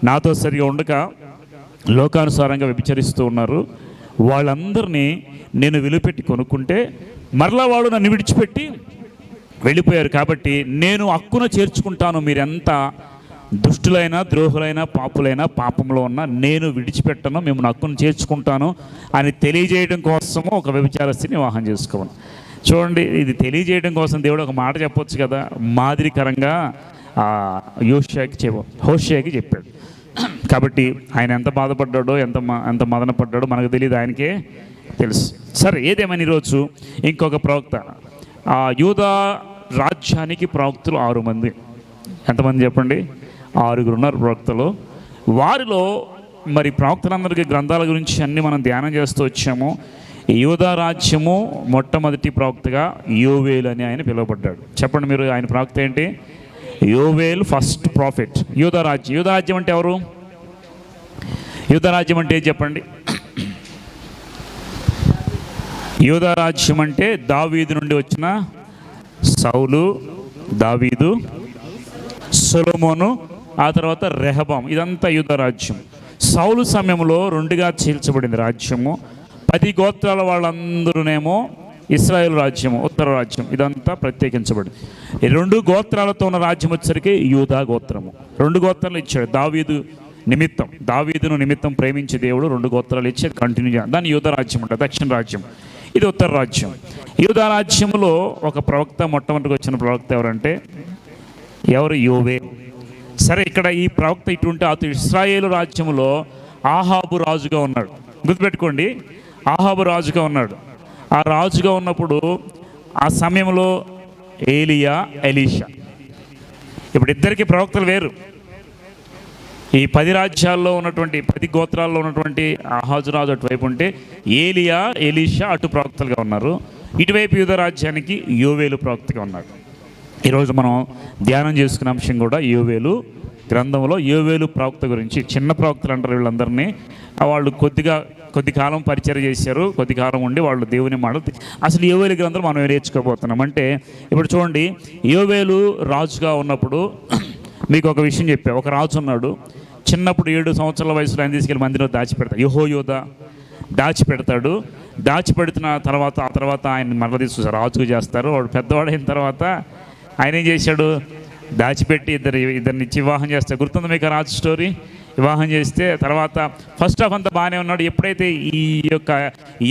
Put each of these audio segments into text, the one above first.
నాతో సరిగా ఉండక లోకానుసారంగా వ్యభిచరిస్తూ ఉన్నారు. వాళ్ళందరినీ నేను విలువపెట్టి కొనుక్కుంటే మరలా వాళ్ళు నన్ను విడిచిపెట్టి వెళ్ళిపోయారు. కాబట్టి నేను హక్కున చేర్చుకుంటాను. మీరెంత దుష్టులైనా, ద్రోహులైనా, పాపులైనా, పాపంలో ఉన్న నేను విడిచిపెట్టను, మేము హక్కును చేర్చుకుంటాను అని తెలియజేయడం కోసము ఒక వ్యభిచారస్తుని వివాహం చేసుకోవాలి. చూడండి, ఇది తెలియజేయడం కోసం దేవుడు ఒక మాట చెప్పొచ్చు కదా, మాదిరికరంగా హోషేకి చెప్పాడు. కాబట్టి ఆయన ఎంత బాధపడ్డాడో, ఎంత మదన పడ్డాడో మనకు తెలియదు, ఆయనకే తెలుసు. సరే, ఏదేమని ఈరోజు ఇంకొక ప్రవక్త, యూదా రాజ్యానికి ప్రవక్తలు 6 మంది. ఎంతమంది చెప్పండి? 6 ఉన్నారు ప్రవక్తలు. వారిలో మరి ప్రవక్తలందరికీ గ్రంథాల గురించి అన్నీ మనం ధ్యానం చేస్తూ వచ్చాము. యూదా రాజ్యము మొట్టమొదటి ప్రవక్తగా యోవేలు అని ఆయన పిలువబడ్డాడు. చెప్పండి మీరు, ఆయన ప్రవక్త ఏంటి? యోవేలు, ఫస్ట్ ప్రాఫిట్. యూదా రాజ్యం అంటే ఎవరు? యూదా రాజ్యం అంటే చెప్పండి. యూదా రాజ్యం అంటే దావీదు నుండి వచ్చిన సౌలు, దావీదు, సొలొమోను, ఆ తర్వాత రెహబాం, ఇదంతా యూదా రాజ్యం. సౌలు సమయంలో 2గా చీల్చబడింది రాజ్యము. 10 గోత్రాల వాళ్ళందరూనేమో ఇశ్రాయేలు రాజ్యము, ఉత్తర రాజ్యం, ఇదంతా ప్రత్యేకించబడింది. ఈ 2 గోత్రాలతో ఉన్న రాజ్యం వచ్చేసరికి యూదా గోత్రము. 2 గోత్రాలు ఇచ్చాడు దావీదును నిమిత్తం ప్రేమించే దేవుడు 2 గోత్రాలు ఇచ్చి కంటిన్యూ చేయాలి. దాన్ని యూదా రాజ్యం ఉంటుంది, దక్షిణ రాజ్యం. ఇది ఉత్తర రాజ్యం. యూదా రాజ్యంలో ఒక ప్రవక్త, మొట్టమొదటిగా వచ్చిన ప్రవక్త ఎవరంటే యోవేలు. సరే, ఇక్కడ ఈ ప్రవక్త ఇటుంటే అతను ఇశ్రాయేలు రాజ్యంలో ఆహాబు రాజుగా ఉన్నాడు. గుర్తుపెట్టుకోండి, ఆహాబు రాజుగా ఉన్నాడు. ఆ రాజుగా ఉన్నప్పుడు ఆ సమయంలో ఏలియా, ఎలీషా, ఇప్పుడు ఇద్దరికి ప్రవక్తలు వేరు. ఈ 10 రాజ్యాల్లో ఉన్నటువంటి 10 గోత్రాల్లో ఉన్నటువంటి ఆహాజు రాజు అటువైపు ఉంటే ఏలియా, ఎలీషా అటు ప్రవక్తలుగా ఉన్నారు. ఇటువైపు యూదా రాజ్యానికి యోవేలు ప్రవక్తగా ఉన్నాడు. ఈరోజు మనం ధ్యానం చేసుకునే అంశం కూడా యోవేలు గ్రంథంలో యోవేలు ప్రవక్త గురించి. చిన్న ప్రవక్తలు అంటారు వీళ్ళందరినీ. వాళ్ళు కొద్ది కాలం పరిచయం చేశారు, కొద్ది కాలం ఉండి వాళ్ళు దేవుని మాట. అసలు యోవేలు గ్రంథం మనం నేర్చుకోబోతున్నాం. అంటే ఇప్పుడు చూడండి, యోవేలు రాజుగా ఉన్నప్పుడు మీకు ఒక విషయం చెప్పా. ఒక రాజు ఉన్నాడు, చిన్నప్పుడు 7 సంవత్సరాల వయసులో ఆయన తీసుకెళ్ళి మందిరంలో దాచిపెడతాడు. యెహోయాదా దాచిపెడతాడు. దాచిపెడుతున్న తర్వాత ఆ తర్వాత ఆయన మరల తీసుకు రాజుగా చేస్తారు. వాడు పెద్దవాడు అయిన తర్వాత ఆయన ఏం చేశాడు? దాచిపెట్టి ఇద్దరిని ఇచ్చి వివాహం చేస్తారు. గుర్తుంది మీకు రాజు స్టోరీ? వివాహం చేస్తే తర్వాత ఫస్ట్ హాఫ్ అంతా బాగానే ఉన్నాడు. ఎప్పుడైతే ఈ యొక్క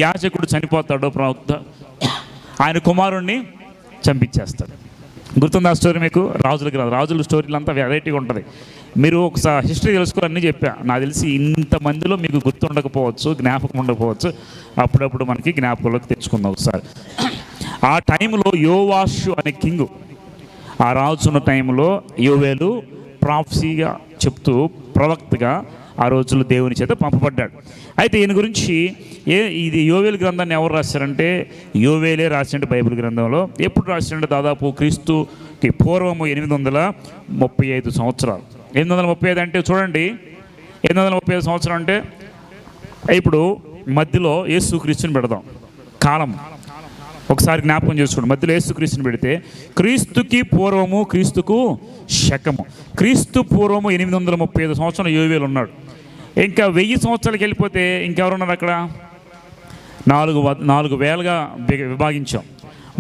యాజకుడు చనిపోతాడో ప్రవక్త, ఆయన కుమారుణ్ణి చంపించేస్తాడు. గుర్తుంది ఆ స్టోరీ మీకు? రాజుల స్టోరీలు అంతా వెరైటీగా ఉంటుంది. మీరు ఒకసారి హిస్టరీ తెలుసుకోవాలని చెప్పా. నాకు తెలిసి ఇంతమందిలో మీకు గుర్తుండకపోవచ్చు, జ్ఞాపకం ఉండకపోవచ్చు. అప్పుడప్పుడు మనకి జ్ఞాపకంలోకి తెచ్చుకుందాం ఒకసారి. ఆ టైంలో యోవాషు అనే కింగు, ఆ రాజు ఉన్న టైంలో యోవేలు ప్రాఫెసీగా చెప్తూ ప్రవక్తగా ఆ రోజుల్లో దేవుని చేత పంపబడ్డాడు. అయితే ఈయన గురించి ఇది యోవేలు గ్రంథాన్ని ఎవరు రాశారంటే యోవేలే రాశారంటే బైబిల్ గ్రంథంలో. ఎప్పుడు రాశారంటే దాదాపు క్రీస్తుకి పూర్వము 835 సంవత్సరాలు. 835 అంటే చూడండి, 835 సంవత్సరం అంటే ఇప్పుడు మధ్యలో యేసుక్రీస్తుని పెడదాం. కాలం ఒకసారి జ్ఞాపకం చేసుకోండి. మధ్యలో యేసుక్రీస్తుని పెడితే క్రీస్తుకి పూర్వము, క్రీస్తుకు శకము. క్రీస్తు పూర్వము 835 సంవత్సరం యోవేలు ఉన్నాడు. ఇంకా 1000 సంవత్సరాలకి వెళ్ళిపోతే ఇంకెవరున్నారు అక్కడ? 4,000గా విభాగించాం.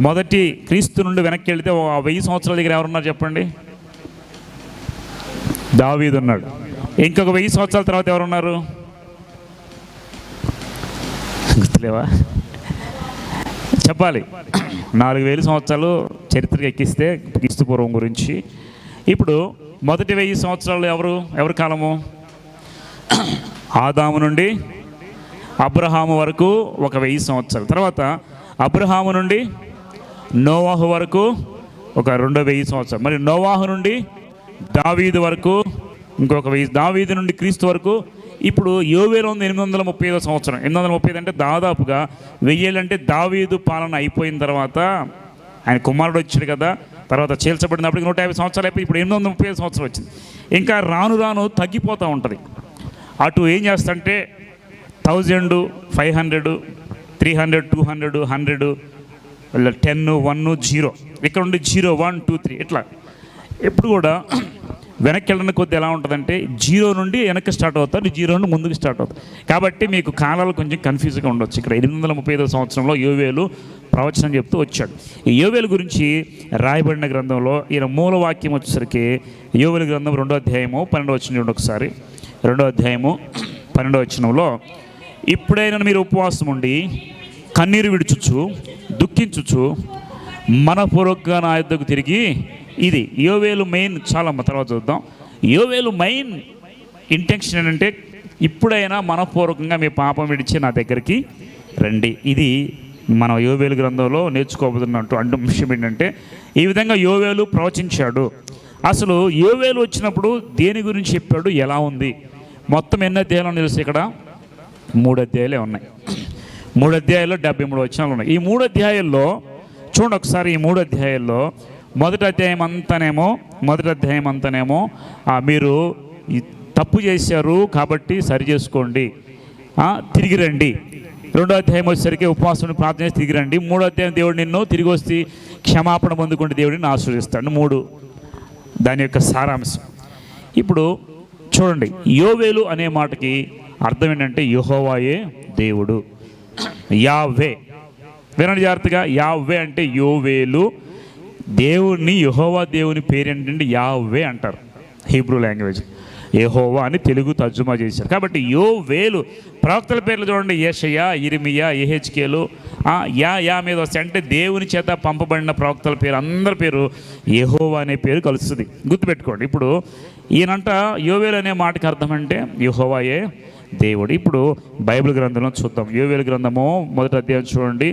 మొదటి క్రీస్తు నుండి వెనక్కి వెళితే 1000 సంవత్సరాల దగ్గర ఎవరున్నారు చెప్పండి? దావీదు ఉన్నాడు. ఇంకొక 1000 సంవత్సరాల తర్వాత ఎవరున్నారు? గుర్తులేవా? చెప్పాలి. 4000 సంవత్సరాలు చరిత్రకి ఎక్కిస్తే క్రీస్తు పూర్వం గురించి. ఇప్పుడు మొదటి 1000 సంవత్సరాలు ఎవరి కాలము? ఆదాము నుండి అబ్రహాము వరకు ఒక 1000 సంవత్సరాలు. తర్వాత అబ్రహాము నుండి నోవాహు వరకు ఒక 2000 సంవత్సరాలు. మరి నోవాహు నుండి దావీదు వరకు ఇంకొక 1000. దావీదు నుండి క్రీస్తు వరకు. ఇప్పుడు యోవేలు 835 సంవత్సరం. 835 అంటే దాదాపుగా 1000 అంటే దావీదు పాలన అయిపోయిన తర్వాత ఆయన కుమారుడు వచ్చాడు కదా, తర్వాత చీల్చబడినప్పటికి 150 సంవత్సరాలు అయిపోయి ఇప్పుడు 835 సంవత్సరాలు వచ్చింది. ఇంకా రాను తగ్గిపోతూ ఉంటుంది. అటు ఏం చేస్తంటే 1000, 500, 300, 200, 100, 10, 1, 0, ఇక్కడ ఉండి 0, 1, 2, 3 ఇట్లా. ఎప్పుడు కూడా వెనక్కి వెళ్ళిన కొద్ది ఎలా ఉంటుందంటే జీరో నుండి వెనక్కి స్టార్ట్ అవుతారు, జీరో నుండి ముందుకు స్టార్ట్ అవుతారు. కాబట్టి మీకు కాలాలు కొంచెం కన్ఫ్యూజ్గా ఉండొచ్చు. ఇక్కడ 835 సంవత్సరంలో యోవేలు ప్రవచనం చెప్తూ వచ్చాడు. ఈ యోవేలు గురించి రాయబడిన గ్రంథంలో ఈయన మూలవాక్యం వచ్చేసరికి యోవేలు గ్రంథం 2వ అధ్యాయము 12వ వచనం చూడండి ఒకసారి. 2వ అధ్యాయము 12వ వచనంలో, ఇప్పుడైనా మీరు ఉపవాసం ఉండి కన్నీరు విడుచుచు దుఃఖించుచు మనపూర్వకంగా నా యొద్దకు తిరిగి, ఇది యోవేలు మెయిన్. చాలా తర్వాత చూద్దాం. యోవేలు మెయిన్ ఇంటెన్షన్ ఏంటంటే ఇప్పుడైనా మనపూర్వకంగా మీ పాపం విడిచి నా దగ్గరికి రండి. ఇది మన యోవేలు గ్రంథంలో నేర్చుకోబోతున్నట్టు అంశం ఏంటంటే ఈ విధంగా యోవేలు ప్రవచించాడు. అసలు యోవేలు వచ్చినప్పుడు దేని గురించి చెప్పాడు, ఎలా ఉంది? మొత్తం ఎన్ని అధ్యాయాలు తెలుసు? ఇక్కడ 3 అధ్యాయాలే ఉన్నాయి. 3 అధ్యాయాల్లో 73 వచనాలు ఉన్నాయి. ఈ 3 అధ్యాయాల్లో చూడండి ఒకసారి. ఈ 3 అధ్యాయాల్లో మొదటి అధ్యాయం అంతానేమో మీరు తప్పు చేశారు కాబట్టి సరి చేసుకోండి, తిరిగి రండి. 2వ అధ్యాయం వచ్చేసరికి ఉపవాసం ప్రార్థన చేసి తిరిగి రండి. 3వ అధ్యాయం దేవుడు నిన్ను తిరిగి వస్తే క్షమాపణ పొందుకుంటే దేవుడిని ఆశీర్వదిస్తాడు. 3 దాని యొక్క సారాంశం. ఇప్పుడు చూడండి, యోవేలు అనే మాటకి అర్థం ఏంటంటే యెహోవాయే దేవుడు, యావే. వినండి జాగ్రత్తగా. యావే అంటే యోవేలు, దేవుని యెహోవా దేవుని పేరు ఏంటంటే యావే అంటారు హీబ్రూ లాంగ్వేజ్. యెహోవా అని తెలుగు తర్జుమా చేశారు. కాబట్టి యోవేలు ప్రవక్తల పేర్లు చూడండి, యెషయా, ఇర్మియా, యెహెజ్కేలు, యా మీద వస్తాయి. అంటే దేవుని చేత పంపబడిన ప్రవక్తల పేరు అందరి పేరు యెహోవా అనే పేరు కలుస్తుంది. గుర్తుపెట్టుకోండి. ఇప్పుడు ఈయనంట యోవేలు అనే మాటకి అర్థం అంటే యెహోవాయే దేవుడు. ఇప్పుడు బైబిల్ గ్రంథంలో చూద్దాం. యోవేలు గ్రంథము 1వ అధ్యాయం చూడండి,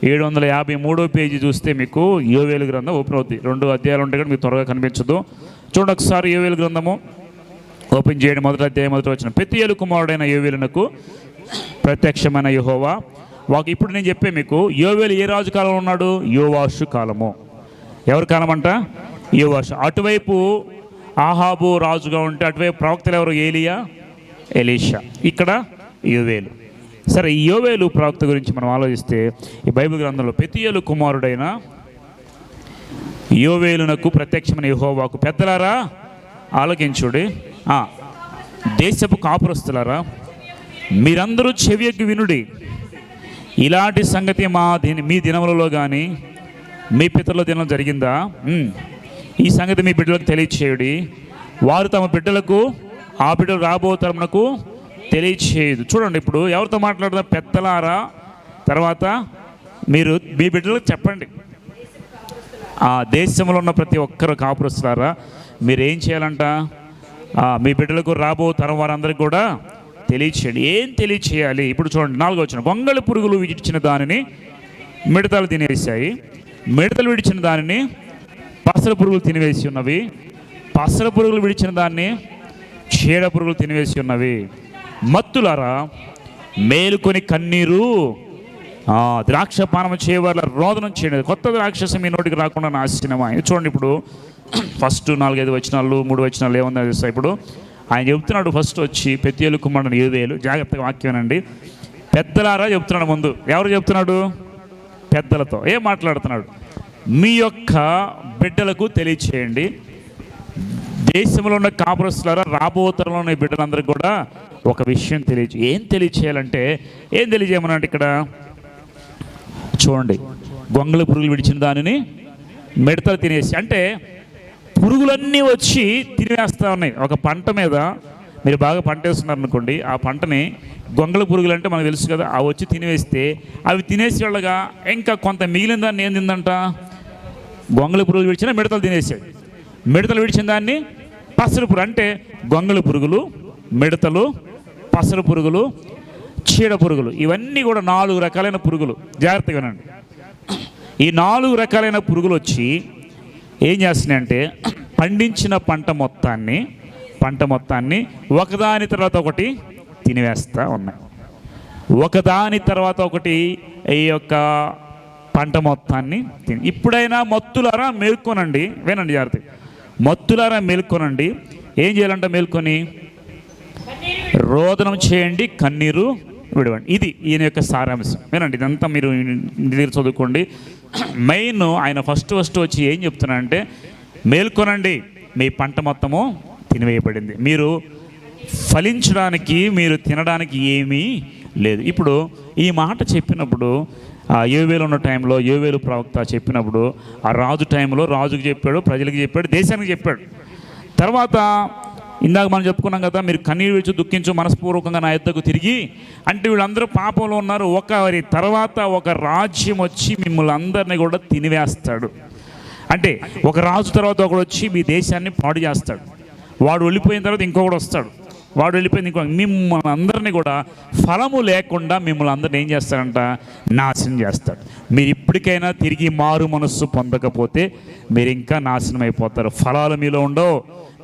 753వ పేజీ చూస్తే మీకు యోవేలు గ్రంథం ఓపెన్ అవుతుంది. 2 అధ్యాయాలు ఉంటాయి కానీ మీకు త్వరగా కనిపించదు. చూడండి ఒకసారి యోవేలు గ్రంథము ఓపెన్ చేయండి. 1వ అధ్యాయం 1వ వచనం. పెతూయేలు కుమారుడైన యోవేలునకు ప్రత్యక్షమైన యెహోవా ఇప్పుడు నేను చెప్పే మీకు యోవేలు ఏ రాజు కాలంలో ఉన్నాడు? యోవాషు కాలము. ఎవరి కాలం అంట? యోవాషు. అటువైపు ఆహాబు రాజుగా ఉంటే అటువైపు ప్రవక్తలు ఎవరు? ఏలియా, ఎలీషా. ఇక్కడ యోవేలు. సరే, ఈ యోవేలు ప్రవక్త గురించి మనం ఆలోచిస్తే ఈ బైబిల్ గ్రంథంలో పెతూయేలు కుమారుడైన యోవేలునకు ప్రత్యక్షమైన యెహోవాకు, పెద్దలారా ఆలకించుడి, దేశపు కాపురస్తులారా మీరందరూ చెవియొగ్గి వినుడి. ఇలాంటి సంగతి మీ దినములలో కానీ మీ పితరుల దినం జరిగిందా? ఈ సంగతి మీ బిడ్డలకు తెలియచేయుడి. వారు తమ బిడ్డలకు ఆ బిడ్డలు రాబో తరమునకు తెలియచేయదు. చూడండి, ఇప్పుడు ఎవరితో మాట్లాడుతున్నారు? పెద్దలారా, తర్వాత మీరు మీ బిడ్డలకు చెప్పండి. ఆ దేశంలో ఉన్న ప్రతి ఒక్కరు కాపురస్తులారా మీరు ఏం చేయాలంట? మీ బిడ్డలకు రాబో తరం వారందరికీ కూడా తెలియచేయండి. ఏం తెలియచేయాలి? ఇప్పుడు చూడండి 4వ వచనం. గొంగళి పురుగులు విడిచిన దానిని మిడతలు తినేసాయి, మిడతలు విడిచిన దానిని పసర పురుగులు తినివేసి ఉన్నవి, పసర పురుగులు విడిచిన దాన్ని చీడ పురుగులు తినివేసి ఉన్నవి. మత్తులారా మేలుకొని కన్నీరు ద్రాక్షపానం చేయవాళ్ళ రోదనం చేయండి, కొత్త ద్రాక్షసం మీ నోటికి రాకుండా నాశనమా. చూడండి, ఇప్పుడు ఫస్ట్ 4-5 వచనాలు 3 వచనాలు ఏముందో తెలుసా? ఇప్పుడు ఆయన చెప్తున్నాడు ఫస్ట్ వచ్చి పెతూయేలు కుమారుడు యోవేలు. జాగ్రత్తగా వాక్యమేనండి. పెద్దలారా చెప్తున్నాడు ముందు. ఎవరు చెప్తున్నాడు? పెద్దలతో. ఏం మాట్లాడుతున్నాడు? మీ యొక్క బిడ్డలకు తెలియచేయండి. దేశంలో ఉన్న కాపురస్తులారా రాబోతరంలో ఉన్న బిడ్డలందరికీ కూడా ఒక విషయం ఏం తెలియచేయాలంటే ఏం తెలియజేయమనంటే ఇక్కడ చూడండి, గొంగళి పురుగులు విడిచిన దానిని మిడతలు తినేసి, అంటే పురుగులన్నీ వచ్చి తినేస్తూ ఉన్నాయి. ఒక పంట మీద మీరు బాగా పంట వేస్తున్నారు అనుకోండి, ఆ పంటని గొంగళి పురుగులు అంటే మనకు తెలుసు కదా, అవి వచ్చి తినేస్తే అవి తినేసి వాళ్ళగా ఇంకా కొంత మిగిలిన దాన్ని ఏం తిందంట? గొంగళి పురుగులు విడిచిన మిడతలు తినేసాయి. మిడతలు విడిచిన దాన్ని పసరు పురుగు, అంటే గొంగళి పురుగులు, మిడతలు, పసరు పురుగులు, చీడ పురుగులు, ఇవన్నీ కూడా 4 రకాలైన పురుగులు. జాగ్రత్తగా వినండి. ఈ 4 రకాలైన పురుగులు వచ్చి ఏం చేస్తున్నాయంటే పండించిన పంట మొత్తాన్ని ఒకదాని తర్వాత ఒకటి తినివేస్తూ ఉన్నాయి. ఒకదాని తర్వాత ఒకటి ఈ యొక్క పంట మొత్తాన్ని ఇప్పుడైనా మత్తులారా మేల్కొనండి. వినండి జాగ్రత్తగా. మత్తులారా మేల్కొనండి. ఏం చేయాలంట? మేల్కొని రోదనం చేయండి, కన్నీరు విడవండి. ఇది ఈయన యొక్క సారాంశం. వినండి, ఇదంతా మీరు దగ్గర చదువుకోండి. మెయిన్ ఆయన ఫస్ట్ వచ్చి ఏం చెప్తున్నాడంటే మేల్కొనండి, మీ పంట మొత్తము తినివేయబడింది. మీరు ఫలించడానికి, మీరు తినడానికి ఏమీ లేదు. ఇప్పుడు ఈ మాట చెప్పినప్పుడు యోవేలు ఉన్న టైంలో యోవేలు ప్రవక్త చెప్పినప్పుడు ఆ రాజు టైంలో రాజుకు చెప్పాడు, ప్రజలకు చెప్పాడు, దేశానికి చెప్పాడు. తర్వాత ఇందాక మనం చెప్పుకున్నాం కదా, మీరు కన్నీరు విడిచి దుఃఖించు మనస్పూర్వకంగా నా యొద్దకు తిరిగి అంటే వీళ్ళందరూ పాపంలో ఉన్నారు. ఒకరి తర్వాత ఒక రాజ్యం వచ్చి మిమ్మల్ని అందరినీ కూడా తినివేస్తాడు. అంటే ఒక రాజు తర్వాత ఒకడు వచ్చి మీ దేశాన్ని పాడు చేస్తాడు. వాడు వెళ్ళిపోయిన తర్వాత ఇంకొకడు వస్తాడు, వాడు వెళ్ళిపోయింది ఇంకో, మిమ్మల్ని అందరినీ కూడా ఫలము లేకుండా మిమ్మల్ని అందరిని ఏం చేస్తారంట, నాశనం చేస్తాడు. మీరు ఇప్పటికైనా తిరిగి మారు మనస్సు పొందకపోతే మీరు ఇంకా నాశనం అయిపోతారు. ఫలాలు మీలో ఉండవు,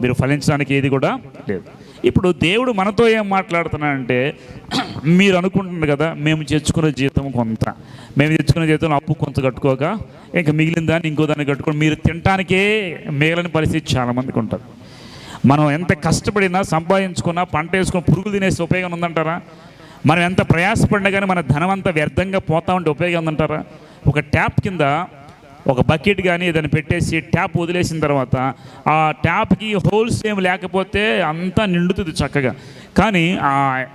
మీరు ఫలించడానికి ఏది కూడా లేదు. ఇప్పుడు దేవుడు మనతో ఏం మాట్లాడుతున్నాడంటే, మీరు అనుకుంటున్నారు కదా మేము తెచ్చుకునే జీతం కొంత, మేము తెచ్చుకునే జీతం అప్పు కొంత కట్టుకోక ఇంకా మిగిలిన దాన్ని ఇంకో దాన్ని కట్టుకొని మీరు తినటానికే మిగిలిన పరిస్థితి చాలామందికి ఉంటుంది. మనం ఎంత కష్టపడినా సంపాదించుకున్నా పంట వేసుకుని పురుగులు తినేసి ఉపయోగం ఉందంటారా? మనం ఎంత ప్రయాసపడినా కానీ మన ధనం అంతా వ్యర్థంగా పోతా ఉంటే ఉపయోగం ఉందంటారా? ఒక ట్యాప్ కింద ఒక బకెట్ కానీ ఏదైనా పెట్టేసి ట్యాప్ వదిలేసిన తర్వాత ఆ ట్యాప్కి హోల్స్ ఏమి లేకపోతే అంతా నిండుతుంది చక్కగా. కానీ ఆ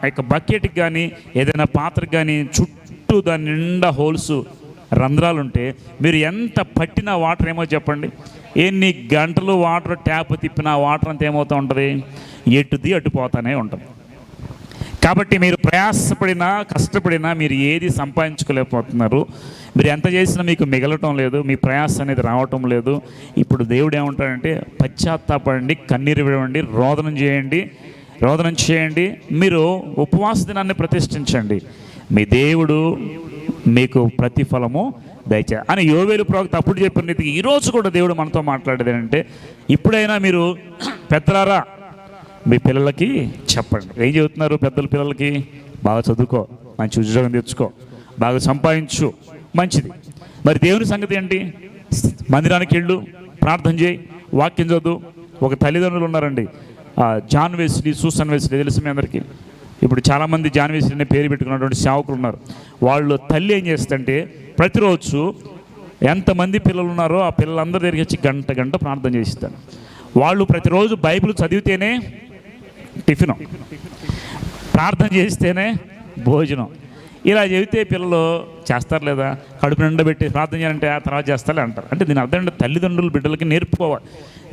యొక్క బకెట్కి కానీ ఏదైనా పాత్రకి కానీ చుట్టూ దాని నిండా హోల్స్, రంధ్రాలు ఉంటే మీరు ఎంత పట్టినా వాటర్ ఏమో చెప్పండి, ఎన్ని గంటలు వాటర్ ట్యాప్ తిప్పినా వాటర్ అంతా ఏమవుతూ ఉంటుంది, ఎటుది అటుపోతానే ఉంటుంది. కాబట్టి మీరు ప్రయాసపడినా కష్టపడినా మీరు ఏది సంపాదించుకోలేకపోతున్నారు. మీరు ఎంత చేసినా మీకు మిగలటం లేదు, మీ ప్రయాస అనేది రావటం లేదు. ఇప్పుడు దేవుడు ఏమంటాడంటే, పశ్చాత్తాపడండి, కన్నీరు విడవండి, రోదనం చేయండి, మీరు ఉపవాస దినాన్ని ప్రతిష్ఠించండి, మీ దేవుడు మీకు ప్రతిఫలము దయచే అని యోవేలు ప్రవక్త అప్పుడు చెప్పిన రీతికి ఈరోజు కూడా దేవుడు మనతో మాట్లాడేది ఏంటంటే, ఇప్పుడైనా మీరు పెద్దలారా మీ పిల్లలకి చెప్పండి. ఏం చెబుతున్నారు పెద్దల పిల్లలకి? బాగా చదువుకో, మంచి ఉద్యోగం తెచ్చుకో, బాగా సంపాదించు, మంచిది. మరి దేవుని సంగతి ఏంటి? మందిరానికి వెళ్ళు, ప్రార్థన చేయి, వాక్యం చదువు. ఒక తల్లిదండ్రులు ఉన్నారండి, జాన్ వెస్లీ, సూసన్ వెస్లీ, తెలుసు మీ అందరికీ. ఇప్పుడు చాలామంది జాన్ వెస్లీ అనే పేరు పెట్టుకున్నటువంటి సేవకులు ఉన్నారు. వాళ్ళు తల్లి ఏం చేస్తుందంటే ప్రతిరోజు ఎంతమంది పిల్లలు ఉన్నారో ఆ పిల్లలందరి దగ్గరికి వచ్చి గంట ప్రార్థన చేయిస్తారు. వాళ్ళు ప్రతిరోజు బైబిల్ చదివితేనే టిఫిన్, ప్రార్థన చేస్తేనే భోజనం. ఇలా చెబితే పిల్లలు చేస్తారు లేదా? కడుపు నిండా పెట్టి ప్రార్థన చేయాలంటే ఆ తర్వాత చేస్తాలే అంటారు. అంటే దీని అర్థం అంటే తల్లిదండ్రులు బిడ్డలకి నేర్పుకోవాలి.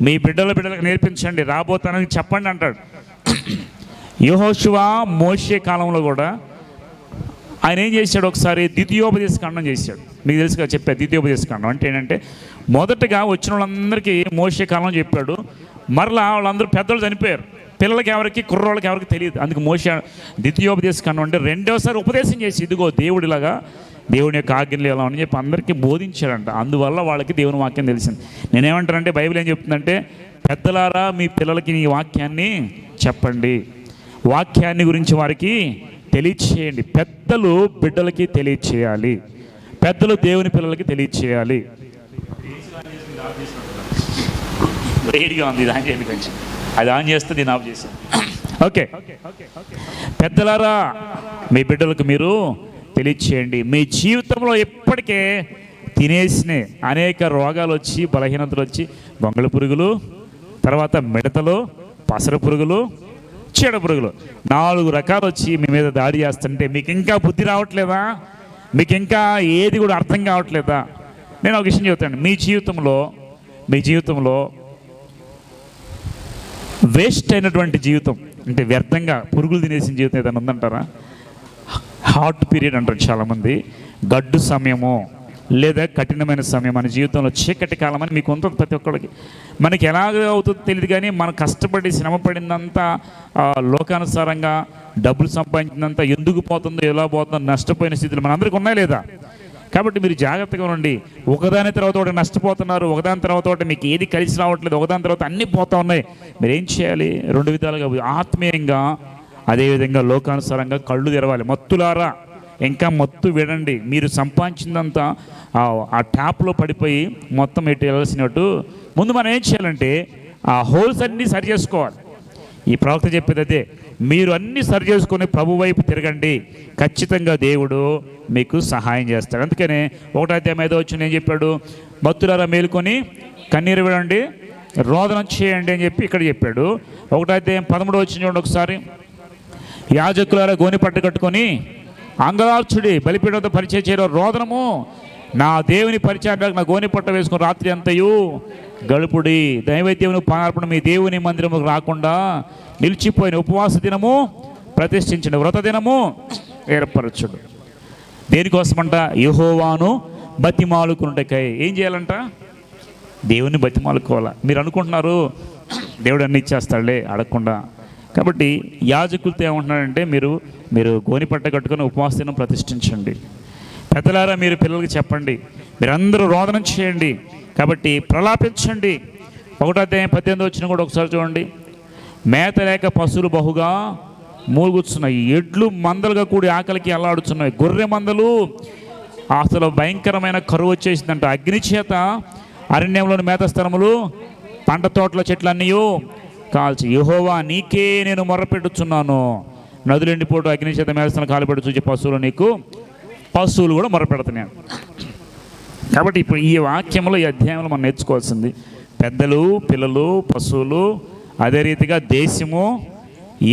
మీ బిడ్డలకి నేర్పించండి, రాబోతానని చెప్పండి అంటాడు. యెహోషువ మోషే కాలంలో కూడా ఆయన ఏం చేశాడు, ఒకసారి ద్వితీయోపదేశ కాండం చేశాడు. మీకు తెలుసుగా చెప్పా, ద్వితీయోపదేశ కాండం అంటే ఏంటంటే మొదటగా వచ్చిన వాళ్ళందరికీ మోషే కాలం చెప్పాడు. మరలా వాళ్ళందరూ పెద్దలు చనిపోయారు, పిల్లలకి ఎవరికి, కుర్రోళ్ళకి ఎవరికి తెలియదు. అందుకు మోషే ద్వితీయోపదేశ కాండం అంటే రెండోసారి ఉపదేశం చేసి, ఇదిగో దేవుడిలాగా దేవుని యొక్క ఆజ్ఞలు ఎలా అని చెప్పి అందరికీ బోధించాడంట. అందువల్ల వాళ్ళకి దేవుని వాక్యం తెలిసింది. నేనేమంటానంటే బైబిల్ ఏం చెప్తుందంటే, పెద్దలారా మీ పిల్లలకి నీ వాక్యాన్ని చెప్పండి, వాక్యాన్ని గురించి వారికి తెలియచేయండి. పెద్దలు బిడ్డలకి తెలియచేయాలి, పెద్దలు దేవుని పిల్లలకి తెలియచేయాలి. వేడిగా ఉంది, ఇది ఆన్ చేయండి కొంచెం, అది ఆన్ చేస్తే దీన్ని ఆఫ్ చేశాను. ఓకే, పెద్దలారా మీ బిడ్డలకు మీరు తెలియచేయండి. మీ జీవితంలో ఎప్పటికే తినేసిన అనేక రోగాలు వచ్చి, బలహీనతలు వచ్చి, గొంగళి పురుగులు, తర్వాత మిడతలు, పసర పురుగులు, చీడ పురుగులు, 4 రకాలు వచ్చి మీ మీద దాడి చేస్తుంటే మీకు ఇంకా బుద్ధి రావట్లేదా? మీకు ఇంకా ఏది కూడా అర్థం కావట్లేదా? నేను ఒక విషయం చెబుతాను. మీ జీవితంలో వేస్ట్ అయినటువంటి జీవితం అంటే వ్యర్థంగా పురుగులు తినేసిన జీవితం ఏదైనా ఉందంటారా? హాట్ పీరియడ్ అంటారు చాలామంది, గడ్డు సమయము లేదా కఠినమైన సమయం, మన జీవితంలో చీకటి కాలం అని మీకు ఉంటుంది ప్రతి ఒక్కరికి. మనకి ఎలాగ అవుతుందో తెలియదు, కానీ మనం కష్టపడి శ్రమపడిందంతా లోకానుసారంగా డబ్బులు సంపాదించిందంతా ఎందుకు పోతుందో, ఎలా పోతుందో నష్టపోయిన స్థితిలో మనందరికీ ఉన్నాయి లేదా? కాబట్టి మీరు జాగ్రత్తగా ఉండండి. ఒకదాని తర్వాత ఒకటి నష్టపోతున్నారు, ఒకదాని తర్వాత ఒకటి మీకు ఏది కలిసి రావట్లేదు, ఒకదాని తర్వాత అన్నీ పోతూ ఉన్నాయి. మీరు ఏం చేయాలి? 2 విధాలుగా, ఆత్మీయంగా, అదేవిధంగా లోకానుసారంగా కళ్ళు తెరవాలి. మత్తులారా ఇంకా మత్తు విడండి. మీరు సంపాదించిందంతా ఆ ట్యాప్లో పడిపోయి మొత్తం ఎటు వెళ్ళాల్సినట్టు ముందు మనం ఏం చేయాలంటే ఆ హోల్స్ అన్నీ సరి చేసుకోవాలి. ఈ ప్రవక్త చెప్పేది అదే, మీరు అన్నీ సరి చేసుకొని ప్రభు వైపు తిరగండి, ఖచ్చితంగా దేవుడు మీకు సహాయం చేస్తాడు. అందుకనే 1 అధ్యాయం 5 వచనం ఏం చెప్పాడు? భక్తులారా మేలుకొని కన్నీరు విడండి, రోదన చేయండి అని చెప్పి ఇక్కడ చెప్పాడు. 1:13 చూడండి ఒకసారి. యాజకులారా గోనె పట్టు కట్టుకొని అంగలార్చుడి, బలిపీఠం వద్ద పరిచయం చేయడం రోదనము, నా దేవుని పరిచయానికి నా గోనె పట్ట వేసుకుని రాత్రి అంతయు గడుపుడి. దైవదేవుని పానార్పణ మీ దేవుని మందిరముకు రాకుండా నిలిచిపోయిన ఉపవాస దినము ప్రతిష్ఠించండి, వ్రత దినము ఏర్పరచుడు. దేనికోసమంట? యెహోవాను బతిమాలుకున్నటకై. ఏం చేయాలంట? దేవుని బతిమాలుకోవాలా. మీరు అనుకుంటున్నారు దేవుడు అన్ని ఇచ్చేస్తాడులే అడగకుండా. కాబట్టి యాజకులతో ఏమంటున్నాడంటే మీరు గోని పట్ట కట్టుకొని ఉపవాస దినం ప్రతిష్ఠించండి. పెద్దలారా మీరు పిల్లలకి చెప్పండి, మీరందరూ రోదనం చేయండి, కాబట్టి ప్రలాపించండి. 1:18 కూడా ఒకసారి చూడండి. మేత లేక పశువులు బహుగా మూలుగుతున్నాయి, ఎడ్లు మందలుగా కూడి ఆకలికి అల్లాడుతున్నాయి, గొర్రె మందలు అసలు భయంకరమైన కరువు వచ్చేసిందంట. అగ్ని చేత అరణ్యంలోని మేత స్థలములు పంట తోటల చెట్లన్నీ కాల్చి, యెహోవా నీకే నేను మొర్రపెట్టుచున్నాను, నదులు ఎండిపోటు అగ్ని చేత మేతస్థలం కాలుపెట్టు చూచి పశువులు కూడా మొరపెడుతున్నాయి. కాబట్టి ఇప్పుడు ఈ వాక్యంలో, ఈ అధ్యాయంలో మనం నేర్చుకోవాల్సింది పెద్దలు, పిల్లలు, పశువులు, అదే రీతిగా దేశము,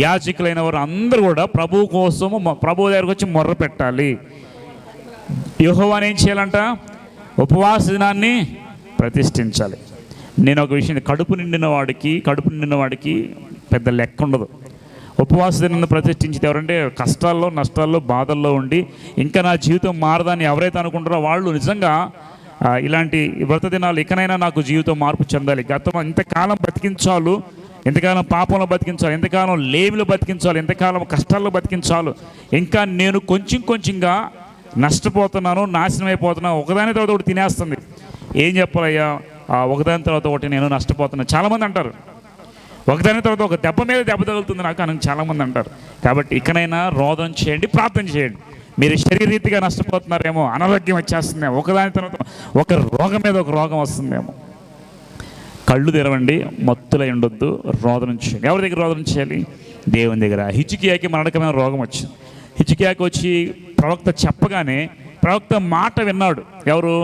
యాజకులైన వారు అందరూ కూడా ప్రభు కోసము ప్రభు దగ్గరకు వచ్చి మొర్ర పెట్టాలి. యెహోవాని ఏం చేయాలంట? ఉపవాస దినాన్ని ప్రతిష్ఠించాలి. నేను ఒక విషయం, కడుపు నిండిన వాడికి పెద్ద లెక్క ఉండదు. ఉపవాస దినాన్ని ప్రతిష్ఠించేది ఎవరంటే కష్టాల్లో, నష్టాల్లో, బాధల్లో ఉండి ఇంకా నా జీవితం మారదని ఎవరైతే అనుకుంటారో వాళ్ళు నిజంగా ఇలాంటి వ్రత దినాలు ఇకనైనా నాకు జీవితం మార్పు చెందాలి, గతం ఇంతకాలం బతికించాలు, ఎంతకాలం పాపంలో బతికించాలి, ఎంతకాలం లేమిలో బతికించాలి, ఎంతకాలం కష్టాల్లో బతికించాలి, ఇంకా నేను కొంచెంగా నష్టపోతున్నాను, నాశనం అయిపోతున్నాను, ఒకదాని తర్వాత ఒకటి తినేస్తుంది. ఏం చెప్పాలయ్యా? ఒకదాని తర్వాత ఒకటి నేను నష్టపోతున్నాను. చాలామంది అంటారు, ఒకదాని తర్వాత ఒక దెబ్బ మీద దెబ్బ తగులుతుంది నాకు అని చాలామంది అంటారు. కాబట్టి ఇకనైనా రోదన చేయండి, ప్రార్థన చేయండి. మీరు శరీరీతిగా నష్టపోతున్నారేమో, అనారోగ్యం వచ్చేస్తుందేమో, ఒకదాని తర్వాత ఒక రోగం మీద ఒక రోగం వస్తుందేమో. కళ్ళు తెరవండి, మత్తులై ఉండొద్దు, రోదన చేయండి. ఎవరి దగ్గర రోదన చేయాలి? దేవుని దగ్గర. హిజ్కియాకి మరణకమైన రోగం వచ్చింది. హిజ్కియాకి వచ్చి ప్రవక్త చెప్పగానే ప్రవక్త మాట విన్నాడు. ఎవరు?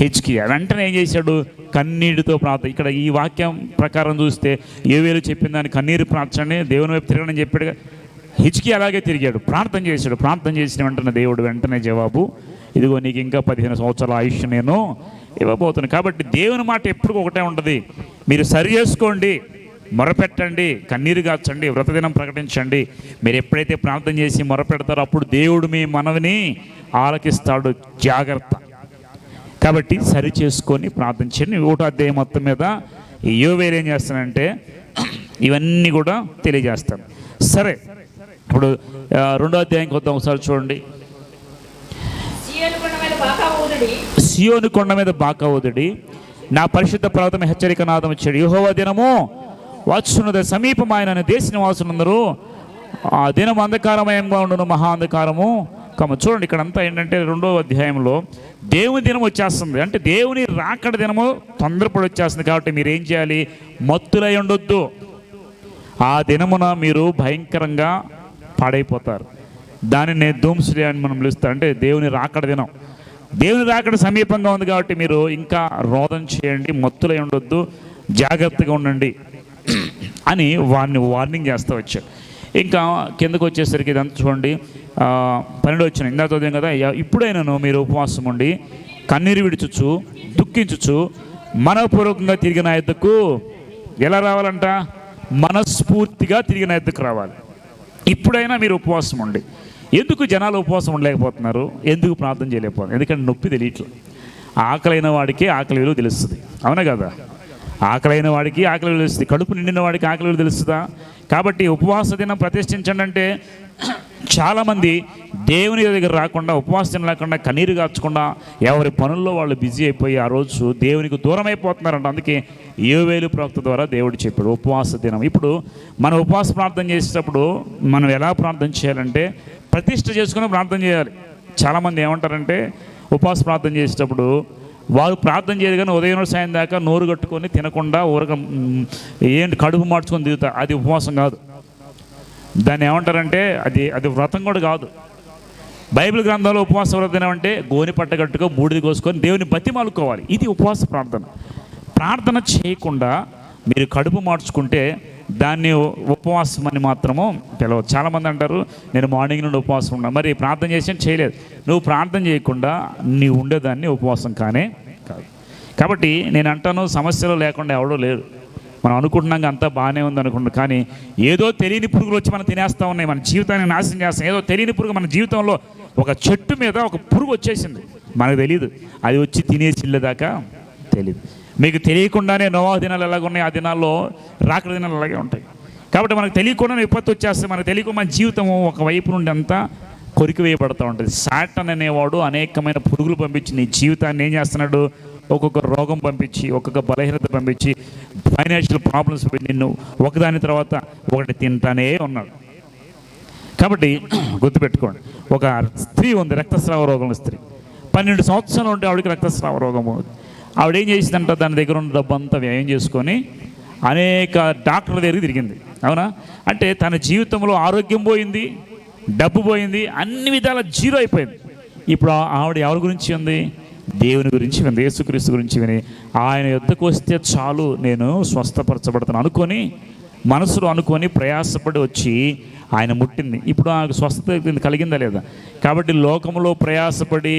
హిజ్కియా. వెంటనే ఏం చేశాడు? కన్నీటితో ప్రార్థన. ఇక్కడ ఈ వాక్యం ప్రకారం చూస్తే యోవేలు చెప్పిన దాన్ని కన్నీరు ప్రార్థన, దేవుని వైపు తిరగని చెప్పాడు. హిజ్కియా అలాగే తిరిగాడు, ప్రార్థన చేశాడు. ప్రార్థన చేసిన వెంటనే దేవుడు వెంటనే జవాబు, ఇదిగో నీకు ఇంకా 15 సంవత్సరాల ఆయుష్ నేను ఇవ్వబోతున్నాను. కాబట్టి దేవుని మాట ఎప్పుడు ఒకటే ఉంటుంది. మీరు సరి చేసుకోండి, మొరపెట్టండి, కన్నీరు గార్చండి, వ్రతదినం ప్రకటించండి. మీరు ఎప్పుడైతే ప్రార్థన చేసి మొరపెడతారో అప్పుడు దేవుడు మీ మనవిని ఆలకిస్తాడు. జాగ్రత్త. కాబట్టి సరి చేసుకొని ప్రార్థన చేయండి. 1వ అధ్యాయం మొత్తం మీద యోవేలు ఏం చేస్తానంటే ఇవన్నీ కూడా తెలియజేస్తాను. సరే, ఇప్పుడు 2వ అధ్యాయంకి వద్దాం. ఒకసారి చూడండి. సియోను కొండ మీద బాకా ఊదుడి, నా పరిశుద్ధ పర్వతం హెచ్చరిక నాదం ఇచ్చాడు. యెహోవా దినము వచ్చున్నది, సమీపమైన దేశ నివాసులందరూ ఆ దినం అంధకారమయంగా ఉండును, మహా అంధకారము కమ. చూడండి, ఇక్కడంతా ఏంటంటే 2వ అధ్యాయంలో దేవుని దినం వచ్చేస్తుంది. అంటే దేవుని రాకడ దినము తొందరపడి వచ్చేస్తుంది. కాబట్టి మీరు ఏం చేయాలి? మత్తులై ఉండొద్దు. ఆ దినమున మీరు భయంకరంగా పాడైపోతారు. దానిని ధూమ్స్డే అని మనం పిలుస్తాం. అంటే దేవుని రాకడ దినం. దేవుని రాకడ సమీపంగా ఉంది కాబట్టి మీరు ఇంకా రోదన చేయండి, మత్తులై ఉండొద్దు, జాగ్రత్తగా ఉండండి అని వార్నింగ్ చేస్తూ వచ్చారు. ఇంకా కిందకు వచ్చేసరికి ఇదంతా చూడండి. 12 వచ్చిన ఇందాక చదివాం కదా. ఇప్పుడైనాను మీరు ఉపవాసం ఉండి కన్నీరు విడుచుచు దుఃఖించుచు మనపూర్వకంగా తిరిగి నా యొద్దకు ఎలా రావాలంట? మనస్ఫూర్తిగా తిరిగి నా యొద్దకు రావాలి. ఇప్పుడైనా మీరు ఉపవాసం ఉండి. ఎందుకు జనాలు ఉపవాసం ఉండలేకపోతున్నారు? ఎందుకు ప్రార్థన చేయలేకపోతున్నారు? ఎందుకంటే నొప్పి తెలియట్లేదు. ఆకలైన వాడికి ఆకలి విలువ తెలుస్తుంది, అవునా కదా? ఆకలైన వాడికి ఆకలి విలువ తెలుస్తుంది, కడుపు నిండిన వాడికి ఆకలి విలువ తెలుస్తుందా? కాబట్టి ఉపవాస దినం ప్రతిష్ఠించండి అంటే చాలామంది దేవుని దగ్గర రాకుండా, ఉపవాస దినం లేకుండా, కన్నీరు కార్చకుండా ఎవరి పనుల్లో వాళ్ళు బిజీ అయిపోయి ఆ రోజు దేవునికి దూరం అయిపోతున్నారంట. అందుకే యోవేలు ప్రవక్త ద్వారా దేవుడు చెప్పాడు ఉపవాస దినం. ఇప్పుడు మనం ఉపవాస ప్రార్థన చేసేటప్పుడు మనం ఎలా ప్రార్థన చేయాలంటే ప్రతిష్ఠ చేసుకుని ప్రార్థన చేయాలి. చాలామంది ఏమంటారంటే ఉపవాస ప్రార్థన చేసేటప్పుడు వారు ప్రార్థన చేయదు కానీ ఉదయం సాయం దాకా నోరు కట్టుకొని తినకుండా ఊరక ఏంటి కడుపు మార్చుకొని దిగుతారు. అది ఉపవాసం కాదు. దాన్ని ఏమంటారంటే అది వ్రతం కూడా కాదు. బైబిల్ గ్రంథంలో ఉపవాస వ్రతం అంటే గోని పట్ట కట్టుకో బూడిది కోసుకొని దేవుని బతిమాలుకోవాలి. ఇది ఉపవాస ప్రార్థన. ప్రార్థన చేయకుండా మీరు కడుపు మార్చుకుంటే దాన్ని ఉపవాసం అని మాత్రము పిలవచ్చు. చాలామంది అంటారు నేను మార్నింగ్ నుండి ఉపవాసం ఉన్నా, మరి ప్రార్థన చేసి చేయలేదు. నువ్వు ప్రార్థన చేయకుండా నీవు ఉండేదాన్ని ఉపవాసం కానే కాదు. కాబట్టి నేను అంటాను, సమస్యలు లేకుండా ఎవడో లేరు. మనం అనుకుంటున్నాం అంతా బాగానే ఉంది అనుకుంటున్నాం, కానీ ఏదో తెలియని పురుగులు వచ్చి మనం తినేస్తూ ఉన్నాయి, మన జీవితాన్ని నాశనం చేస్తాం. ఏదో తెలియని పురుగు మన జీవితంలో, ఒక చెట్టు మీద ఒక పురుగు వచ్చేసింది, మనకు తెలియదు, అది వచ్చి తినేసి వెళ్ళేదాకా తెలియదు. మీకు తెలియకుండానే నోవా దినాలు ఎలాగ ఉన్నాయి, ఆ దినాల్లో రాకడ దినాలు అలాగే ఉంటాయి. కాబట్టి మనకు తెలియకుండానే విపత్తు వచ్చేస్తే మనకు తెలియకుండా మన జీవితం ఒకవైపు నుండి అంతా కొరికి వేయబడుతూ ఉంటుంది. సాటన్ అనేవాడు అనేకమైన పురుగులు పంపించి నీ జీవితాన్ని ఏం చేస్తున్నాడు, ఒక్కొక్క రోగం పంపించి, ఒక్కొక్క బలహీనత పంపించి, ఫైనాన్షియల్ ప్రాబ్లమ్స్ నిన్ను ఒకదాని తర్వాత ఒకటి తింటానే ఉన్నాడు. కాబట్టి గుర్తుపెట్టుకోండి, ఒక స్త్రీ ఉంది, రక్తస్రావ రోగం స్త్రీ, 12 సంవత్సరాలు ఉంటే ఆవిడకి రక్తస్రావ రోగము. ఆవిడ ఏం చేసిందంట, దాని దగ్గర ఉన్న డబ్బు అంతా వ్యయం చేసుకొని అనేక డాక్టర్ల దగ్గరికి తిరిగింది. అవునా? అంటే తన జీవితంలో ఆరోగ్యం పోయింది, డబ్బు పోయింది, అన్ని విధాల జీరో అయిపోయింది. ఇప్పుడు ఆవిడ ఎవరి గురించి ఉంది, దేవుని గురించి విని, యేసుక్రీస్తు గురించి విని, ఆయన యుద్ధకు వస్తే చాలు నేను స్వస్థపరచబడతాను అనుకొని, మనసులో అనుకొని ప్రయాసపడి వచ్చి ఆయన ముట్టింది. ఇప్పుడు ఆమెకు స్వస్థత కలిగిందా లేదా? కాబట్టి లోకంలో ప్రయాసపడి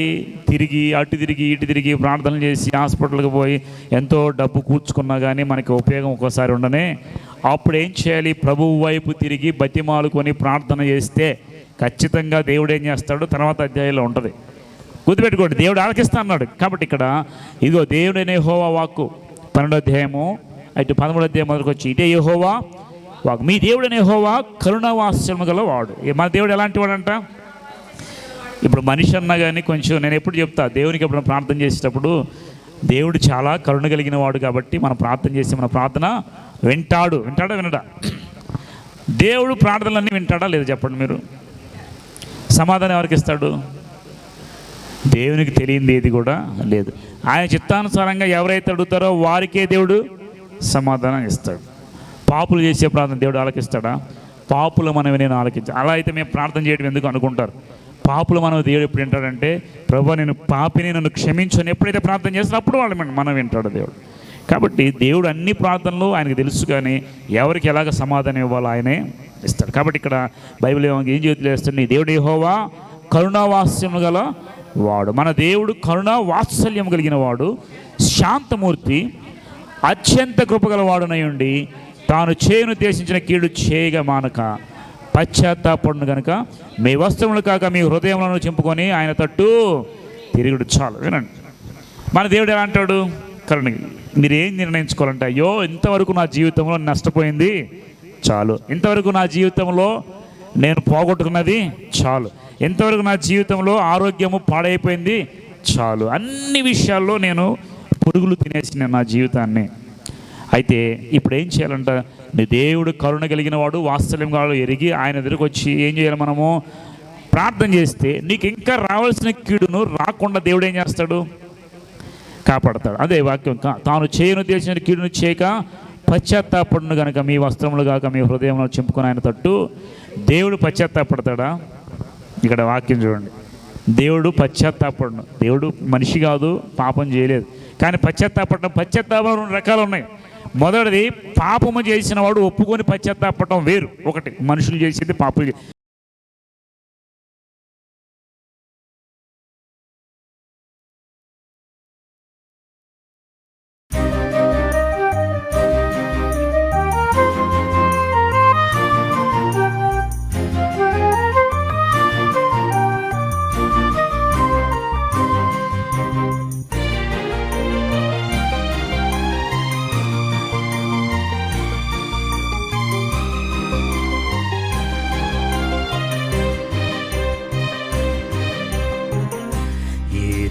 తిరిగి అటు తిరిగి ఇటు తిరిగి ప్రార్థనలు చేసి హాస్పిటల్కి పోయి ఎంతో డబ్బు కూర్చుకున్నా కానీ మనకి ఉపయోగం ఒక్కోసారి ఉండనే. అప్పుడు ఏం చేయాలి, ప్రభువు వైపు తిరిగి బతిమాలుకొని ప్రార్థన చేస్తే ఖచ్చితంగా దేవుడు ఏం చేస్తాడు, తర్వాత అధ్యాయంలో ఉంటుంది. గుర్తుపెట్టుకోండి, దేవుడు ఆలకిస్తా అన్నాడు. కాబట్టి ఇక్కడ ఇదిగో దేవుడైన యెహోవా వాక్కు 12వ అధ్యాయము అటు 13వ అధ్యాయం మొదలుకు వచ్చి, ఇదే యెహోవా వాక్కు, మీ దేవుడైన యెహోవా కరుణావాత్సల్యము గల వాడు. మన దేవుడు ఎలాంటి వాడంట? ఇప్పుడు మనిషి అన్నా కానీ కొంచెం, నేను ఎప్పుడు చెప్తా, దేవునికి ఎప్పుడు ప్రార్థన చేసేటప్పుడు దేవుడు చాలా కరుణ కలిగిన వాడు కాబట్టి మనం ప్రార్థన చేసి మన ప్రార్థన వింటాడా వినడా? దేవుడు ప్రార్థనలన్నీ వింటాడా లేదా చెప్పండి మీరు? సమాధానం ఎవరికి ఇస్తాడు? దేవునికి తెలియంది ఏది కూడా లేదు. ఆయన చిత్తానుసారంగా ఎవరైతే అడుగుతారో వారికే దేవుడు సమాధానం ఇస్తాడు. పాపులు చేసే ప్రార్థన దేవుడు ఆలకిస్తాడా? పాపులు మనవి నేను ఆలకించా. అలా అయితే మేము ప్రార్థన చేయడం ఎందుకు అనుకుంటారు. పాపులు మనం దేవుడు ఎప్పుడు వింటాడంటే, ప్రభు నేను పాపిని, నన్ను క్షమించని ఎప్పుడైతే ప్రార్థన చేస్తారో అప్పుడు వాళ్ళు మనం వింటాడు దేవుడు. కాబట్టి దేవుడు అన్ని ప్రార్థనలు ఆయనకు తెలుసు, కానీ ఎవరికి ఎలాగ సమాధానం ఇవ్వాలో ఆయనే ఇస్తాడు. కాబట్టి ఇక్కడ బైబిల్ ఏం చేతులు వేస్తాడు, నీ దేవుడు యెహోవా కరుణావాత్సల్యము గల వాడు. మన దేవుడు కరుణా వాత్సల్యం కలిగిన వాడు, శాంతమూర్తి, అత్యంత కృపగలవాడునై ఉండి తాను చేయనుద్దేశించిన కీడు చేయగా మానక పశ్చాత్తాపడును గనుక మీ వస్త్రములు కాక మీ హృదయములను చింపుకొని ఆయన తట్టు తిరుగుడు. చాలు వినండి, మన దేవుడు ఎలా అంటాడు, కరుణ. మీరు ఏం నిర్ణయించుకోవాలంటే, అయ్యో ఇంతవరకు నా జీవితంలో నష్టపోయింది చాలు, ఇంతవరకు నా జీవితంలో నేను పోగొట్టుకున్నది చాలు, ఇంతవరకు నా జీవితంలో ఆరోగ్యము పాడైపోయింది చాలు, అన్ని విషయాల్లో నేను పురుగులు తినేసిన నా జీవితాన్ని. అయితే ఇప్పుడు ఏం చేయాలంట, నీ దేవుడు కరుణ కలిగిన వాడు, వాత్సల్యం కాదు ఎరిగి ఆయన దగ్గరకు వచ్చి ఏం చేయాలి, మనము ప్రార్థన చేస్తే నీకు ఇంకా రావాల్సిన కీడును రాకుండా దేవుడు ఏం చేస్తాడు, కాపాడతాడు. అదే వాక్యం, తాను చేయనుద్దేశించిన కీడును చేయక పశ్చాత్తాపడును కనుక మీ వస్త్రములు కాక మీ హృదయంలో చింపుకొని ఆయన తట్టు. దేవుడు పశ్చాత్తాపడతాడా? ఇక్కడ వాక్యం చూడండి, దేవుడు పశ్చాత్తాపడను. దేవుడు మనిషి కాదు, పాపం చేయలేదు, కానీ పశ్చాత్తాపడటం 2 రకాలు ఉన్నాయి. మొదటిది, పాపము చేసిన వాడు ఒప్పుకొని పశ్చాత్తాపడటం వేరు. ఒకటి మనుషులు చేసేది, పాపం.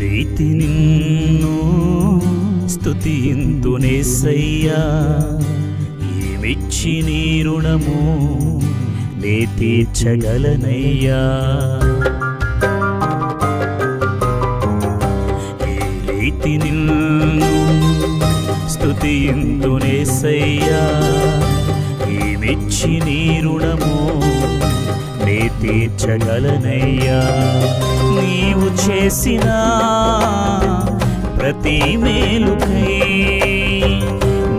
రీతి నిన్ను స్తుతింతునేసయ్యా, ఏమిచ్చి నీ రుణము నే తీర్చగలనయ్యా. ఏ రీతి నిన్ను స్తుతింతునేసయ్యా, ఏమిచ్చి నీ రుణము నే తీర్చగలనయ్యా. నీవు చేసిన ప్రతి మేలుకై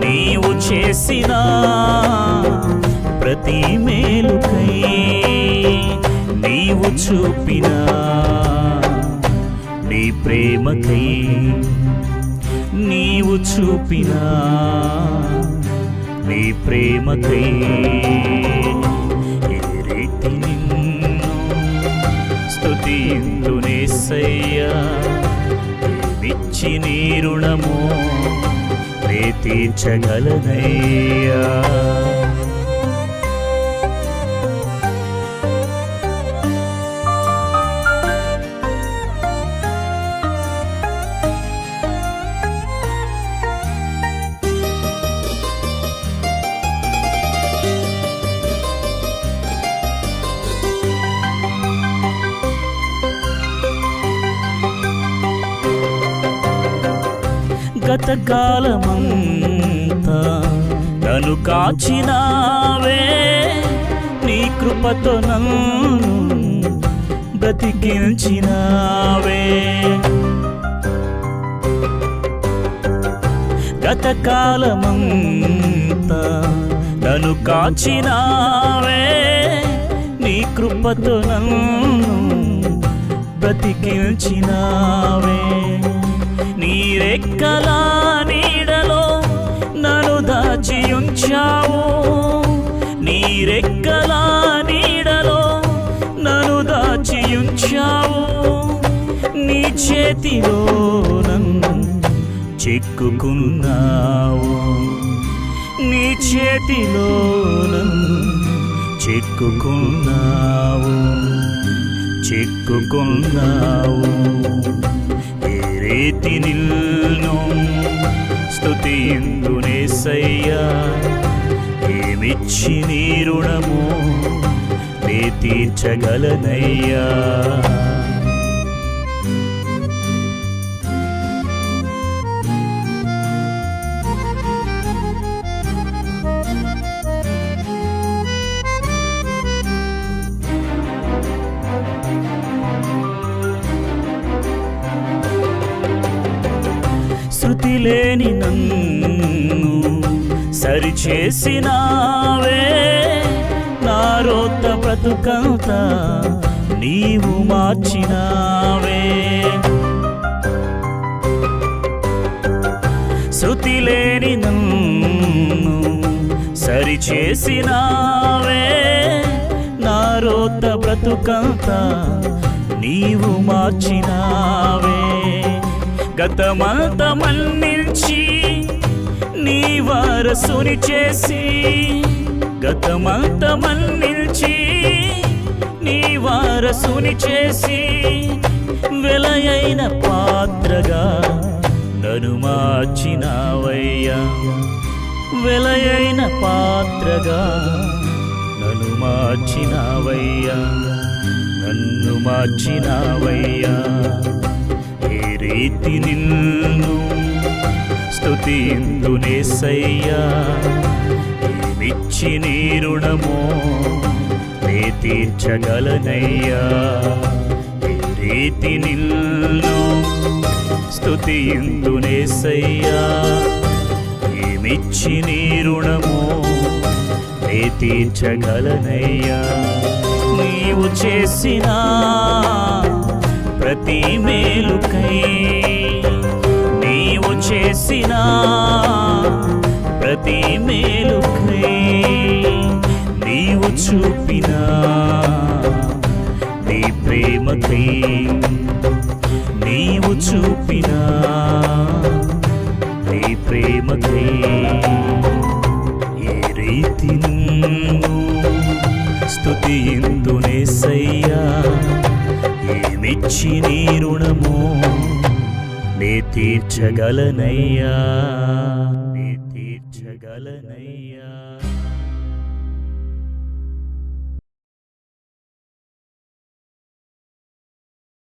నీవు చేసిన ప్రతి మేలుకై నీవు చూపిన నీ ప్రేమకై నీవు చూపిన నీ ప్రేమకై ఏ రీతి నిన్ను స్తుతింతునేసయ్యా ఏమిచ్చి నీ రుణము నే తీర్చగలనయ్యా గతకాలమంతా నన్ను కాచినావే నీ కృపతో నన్ను బ్రతికించినావే గతకాలమంతా నన్ను కాచినావే నీ కృపతో నన్ను బ్రతికించినావే నీ రెక్కల నీడలో నన్ను దాచి ఉంచావు నీ రెక్కల నీడలో నన్ను దాచి ఉంచావు నీ చేతిలో నన్ను చిక్కుకున్నావు నీ చేతిలో నన్ను చిక్కుకున్నావు ఏ రీతి నిన్ను స్తుతింతునేసయ్యా ఏమిచ్చి నీ రుణము నే తీర్చగలనయ్యా శృతి లేని నన్ను సరిచేసినావే నా రోత బ్రతుకంతా నీవు మార్చినావే శృతి లేని నన్ను సరిచేసినావే నా రోత బ్రతుకంతా నీవు మార్చినావే గతమంతా మన్నించి నీ వారసుని చేసి గతమంతా మన్నించి నీ వారసుని చేసి వెలయైన పాత్రగా నన్ను మార్చినావయ్యా వెలయైన పాత్రగా నన్ను మార్చినావయ్యా నన్ను మార్చినావయ్యా ఏ రీతి నిన్ను స్తుతింతునేసయ్యా ఏమిచ్చి నీ రుణము నే తీర్చగలనయ్యా ఏ రీతి నిన్ను స్తుతింతునేసయ్యా ఏమిచ్చి నీ రుణము నే తీర్చగలనయ్యా నీవు చేసిన ప్రతి మేలుకై నీవు చేసిన ప్రతి మేలుకై నీవు చూపిన నీ ప్రేమకై నీవు చూపిన నీ ప్రేమకై ఏ రీతి నిన్ను స్తుతింతునేసయ్యా ఏమిచ్చి నీ రుణము నే తీర్చగలనయ్యా నే తీర్చగలనయ్యా